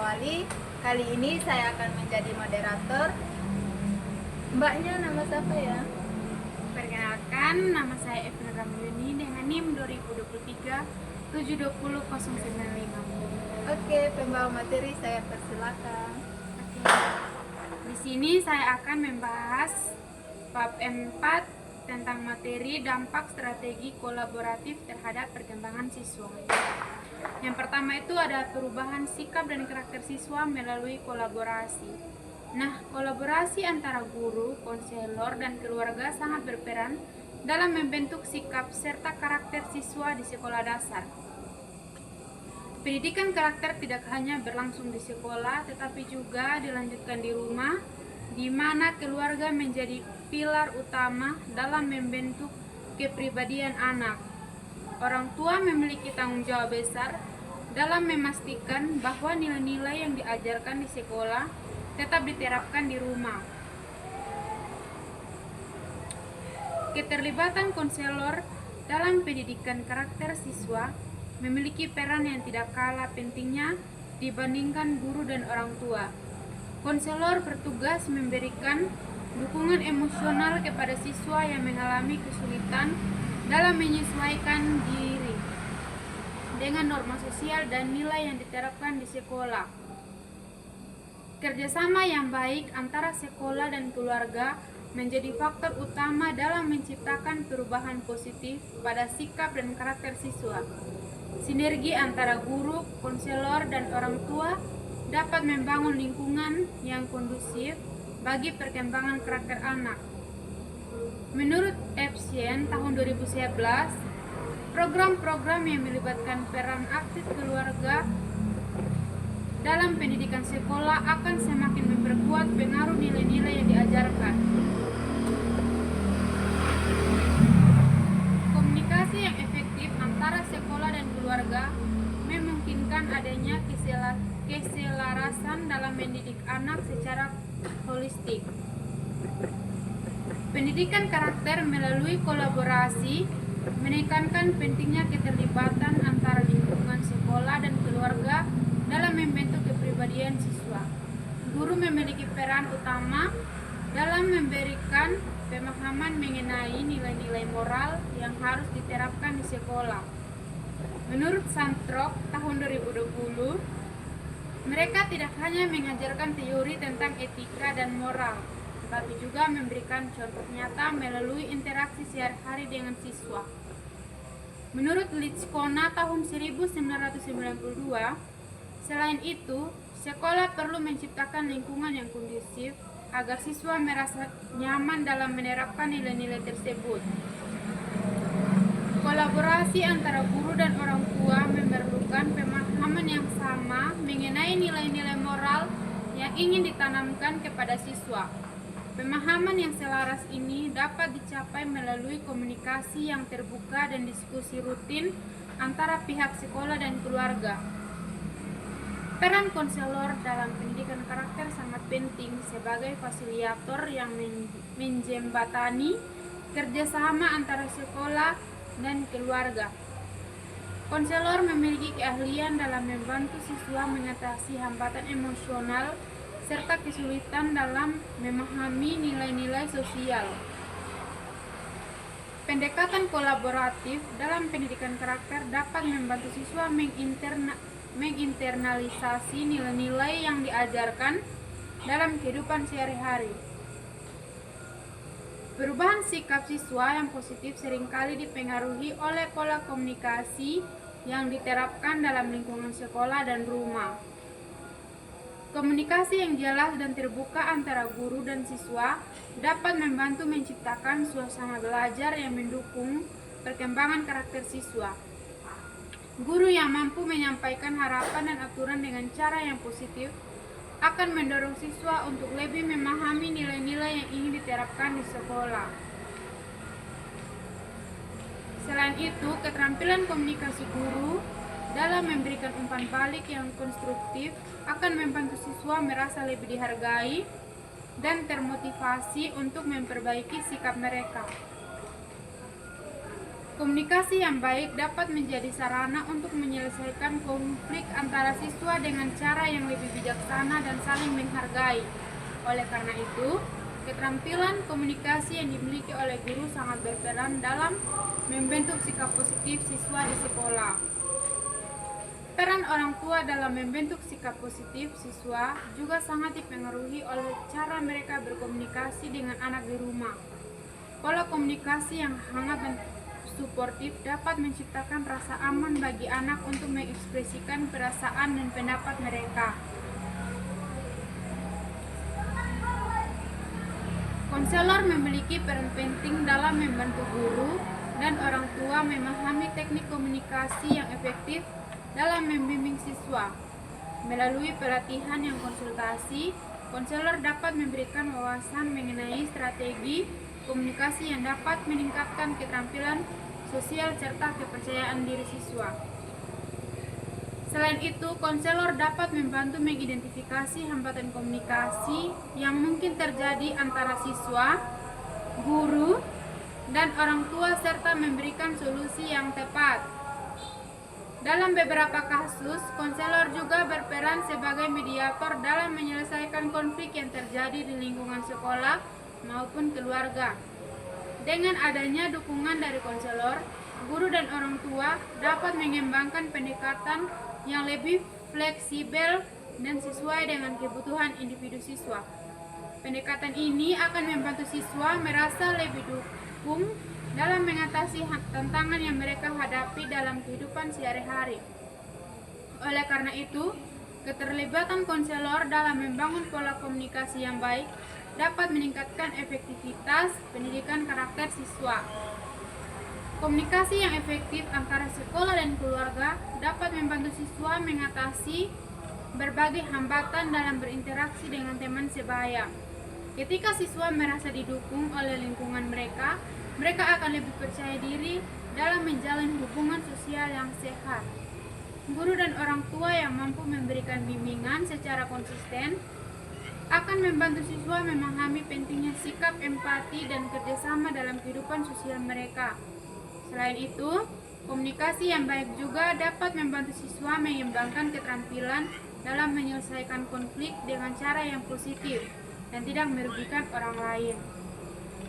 Wali. Kali ini saya akan menjadi moderator. Mbaknya nama siapa ya? Perkenalkan, nama saya Evna Ramyuni dengan NIM 2023 720 095. Oke, pembawa materi saya persilakan. Di sini saya akan membahas bab 4 tentang materi dampak strategi kolaboratif terhadap perkembangan siswa. Yang pertama itu ada perubahan sikap dan karakter siswa melalui kolaborasi. Nah, kolaborasi antara guru, konselor, dan keluarga sangat berperan dalam membentuk sikap serta karakter siswa di sekolah dasar. Pendidikan karakter tidak hanya berlangsung di sekolah, tetapi juga dilanjutkan di rumah, di mana keluarga menjadi pilar utama dalam membentuk kepribadian anak. Orang tua memiliki tanggung jawab besar dalam memastikan bahwa nilai-nilai yang diajarkan di sekolah tetap diterapkan di rumah. Keterlibatan konselor dalam pendidikan karakter siswa memiliki peran yang tidak kalah pentingnya dibandingkan guru dan orang tua. Konselor bertugas memberikan dukungan emosional kepada siswa yang mengalami kesulitan dalam menyesuaikan diri dengan norma sosial dan nilai yang diterapkan di sekolah. Kerjasama yang baik antara sekolah dan keluarga menjadi faktor utama dalam menciptakan perubahan positif pada sikap dan karakter siswa. Sinergi antara guru, konselor, dan orang tua dapat membangun lingkungan yang kondusif bagi perkembangan karakter anak. Menurut EPSIEN tahun 2011, program-program yang melibatkan peran aktif keluarga dalam pendidikan sekolah akan semakin memperkuat pengaruh nilai-nilai yang diajarkan. Komunikasi yang efektif antara sekolah dan keluarga memungkinkan adanya keselarasan dalam mendidik anak secara holistik. Pendidikan karakter melalui kolaborasi menekankan pentingnya keterlibatan antara lingkungan sekolah dan keluarga dalam membentuk kepribadian siswa. Guru memiliki peran utama dalam memberikan pemahaman mengenai nilai-nilai moral yang harus diterapkan di sekolah. Menurut Santrok tahun 2020, mereka tidak hanya mengajarkan teori tentang etika dan moral, tetapi juga memberikan contoh nyata melalui interaksi sehari-hari dengan siswa. Menurut Litskona tahun 1992, selain itu, sekolah perlu menciptakan lingkungan yang kondusif agar siswa merasa nyaman dalam menerapkan nilai-nilai tersebut. Kolaborasi antara guru dan orang tua memerlukan pemahaman yang sama mengenai nilai-nilai moral yang ingin ditanamkan kepada siswa. Pemahaman yang selaras ini dapat dicapai melalui komunikasi yang terbuka dan diskusi rutin antara pihak sekolah dan keluarga. Peran konselor dalam pendidikan karakter sangat penting sebagai fasilitator yang menjembatani kerjasama antara sekolah dan keluarga. Konselor memiliki keahlian dalam membantu siswa mengatasi hambatan emosional serta kesulitan dalam memahami nilai-nilai sosial. Pendekatan kolaboratif dalam pendidikan karakter dapat membantu siswa menginternalisasi nilai-nilai yang diajarkan dalam kehidupan sehari-hari. Perubahan sikap siswa yang positif seringkali dipengaruhi oleh pola komunikasi yang diterapkan dalam lingkungan sekolah dan rumah. Komunikasi yang jelas dan terbuka antara guru dan siswa dapat membantu menciptakan suasana belajar yang mendukung perkembangan karakter siswa. Guru yang mampu menyampaikan harapan dan aturan dengan cara yang positif akan mendorong siswa untuk lebih memahami nilai-nilai yang ingin diterapkan di sekolah. Selain itu, keterampilan komunikasi guru dalam memberikan umpan balik yang konstruktif akan membantu siswa merasa lebih dihargai dan termotivasi untuk memperbaiki sikap mereka. Komunikasi yang baik dapat menjadi sarana untuk menyelesaikan konflik antara siswa dengan cara yang lebih bijaksana dan saling menghargai. Oleh karena itu, keterampilan komunikasi yang dimiliki oleh guru sangat berperan dalam membentuk sikap positif siswa di sekolah. Peran orang tua dalam membentuk sikap positif siswa juga sangat dipengaruhi oleh cara mereka berkomunikasi dengan anak di rumah. Pola komunikasi yang hangat dan suportif dapat menciptakan rasa aman bagi anak untuk mengekspresikan perasaan dan pendapat mereka. Konselor memiliki peran penting dalam membantu guru dan orang tua memahami teknik komunikasi yang efektif dalam membimbing siswa. Melalui pelatihan yang konsultasi, konselor dapat memberikan wawasan mengenai strategi komunikasi yang dapat meningkatkan keterampilan sosial serta kepercayaan diri siswa. Selain itu, konselor dapat membantu mengidentifikasi hambatan komunikasi yang mungkin terjadi antara siswa, guru, dan orang tua serta memberikan solusi yang tepat. Dalam beberapa kasus, konselor juga berperan sebagai mediator dalam menyelesaikan konflik yang terjadi di lingkungan sekolah maupun keluarga. Dengan adanya dukungan dari konselor, guru dan orang tua dapat mengembangkan pendekatan yang lebih fleksibel dan sesuai dengan kebutuhan individu siswa. Pendekatan ini akan membantu siswa merasa lebih dukung dalam mengatasi tantangan yang mereka hadapi dalam kehidupan sehari-hari. Oleh karena itu, keterlibatan konselor dalam membangun pola komunikasi yang baik dapat meningkatkan efektivitas pendidikan karakter siswa. Komunikasi yang efektif antara sekolah dan keluarga dapat membantu siswa mengatasi berbagai hambatan dalam berinteraksi dengan teman sebaya. Ketika siswa merasa didukung oleh lingkungan mereka akan lebih percaya diri dalam menjalin hubungan sosial yang sehat. Guru dan orang tua yang mampu memberikan bimbingan secara konsisten akan membantu siswa memahami pentingnya sikap empati dan kerjasama dalam kehidupan sosial mereka. Selain itu, komunikasi yang baik juga dapat membantu siswa mengembangkan keterampilan dalam menyelesaikan konflik dengan cara yang positif dan tidak merugikan orang lain.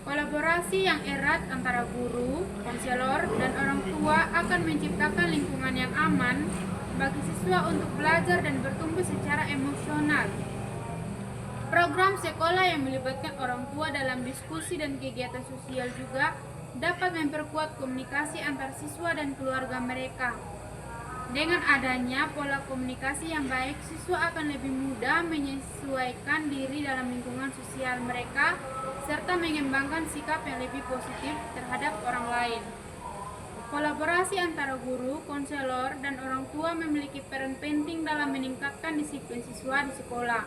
Kolaborasi yang erat antara guru, konselor, dan orang tua akan menciptakan lingkungan yang aman bagi siswa untuk belajar dan bertumbuh secara emosional. Program sekolah yang melibatkan orang tua dalam diskusi dan kegiatan sosial juga dapat memperkuat komunikasi antar siswa dan keluarga mereka. Dengan adanya pola komunikasi yang baik, siswa akan lebih mudah menyesuaikan diri dalam lingkungan sosial mereka serta mengembangkan sikap yang lebih positif terhadap orang lain. Kolaborasi antara guru, konselor, dan orang tua memiliki peran penting dalam meningkatkan disiplin siswa di sekolah.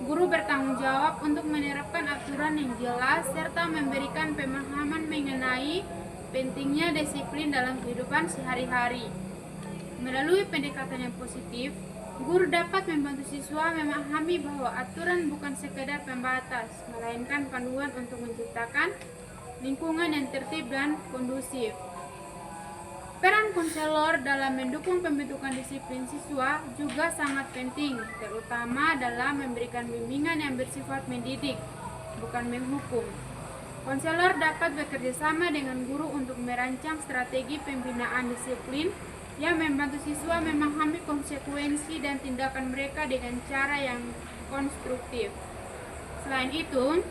Guru bertanggung jawab untuk menerapkan aturan yang jelas serta memberikan pemahaman mengenai pentingnya disiplin dalam kehidupan sehari-hari. Melalui pendekatan yang positif, guru dapat membantu siswa memahami bahwa aturan bukan sekedar pembatas, melainkan panduan untuk menciptakan lingkungan yang tertib dan kondusif. Peran konselor dalam mendukung pembentukan disiplin siswa juga sangat penting, terutama dalam memberikan bimbingan yang bersifat mendidik, bukan menghukum. Konselor dapat bekerja sama dengan guru untuk merancang strategi pembinaan disiplin yang membantu siswa memahami konsekuensi dan tindakan mereka dengan cara yang konstruktif. Selain itu,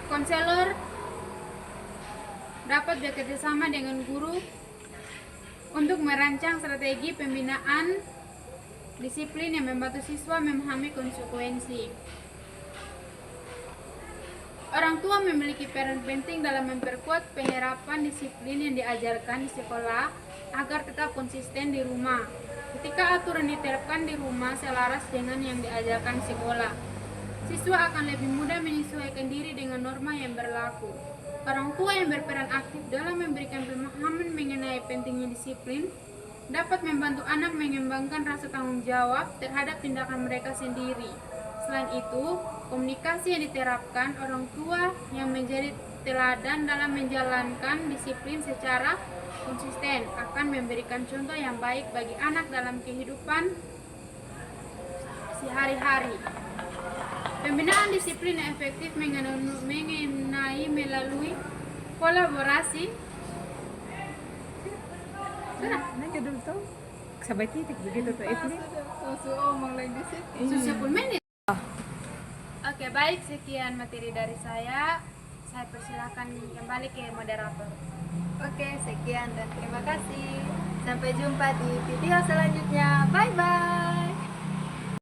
konselor dapat bekerja sama dengan guru untuk merancang strategi pembinaan disiplin yang membantu siswa memahami konsekuensi. Orang tua memiliki peran penting dalam memperkuat penerapan disiplin yang diajarkan di sekolah agar tetap konsisten di rumah. Ketika aturan diterapkan di rumah selaras dengan yang diajarkan di sekolah, siswa akan lebih mudah menyesuaikan diri dengan norma yang berlaku. Orang tua yang berperan aktif dalam memberikan pemahaman mengenai pentingnya disiplin dapat membantu anak mengembangkan rasa tanggung jawab terhadap tindakan mereka sendiri. Selain itu, komunikasi yang diterapkan orang tua yang menjadi teladan dalam menjalankan disiplin secara konsisten, akan memberikan contoh yang baik bagi anak dalam kehidupan sehari-hari. Pembinaan disiplin yang efektif mengenai melalui kolaborasi. Sudah. Nah, dulu tuh sampai titik begitu tuh itu nih. Susu omong lagi sih. Sudah 10 menit. Oke, baik, sekian materi dari saya. Saya persilakan kembali ke moderator. Oke, sekian dan terima kasih. Sampai jumpa di video selanjutnya. Bye bye.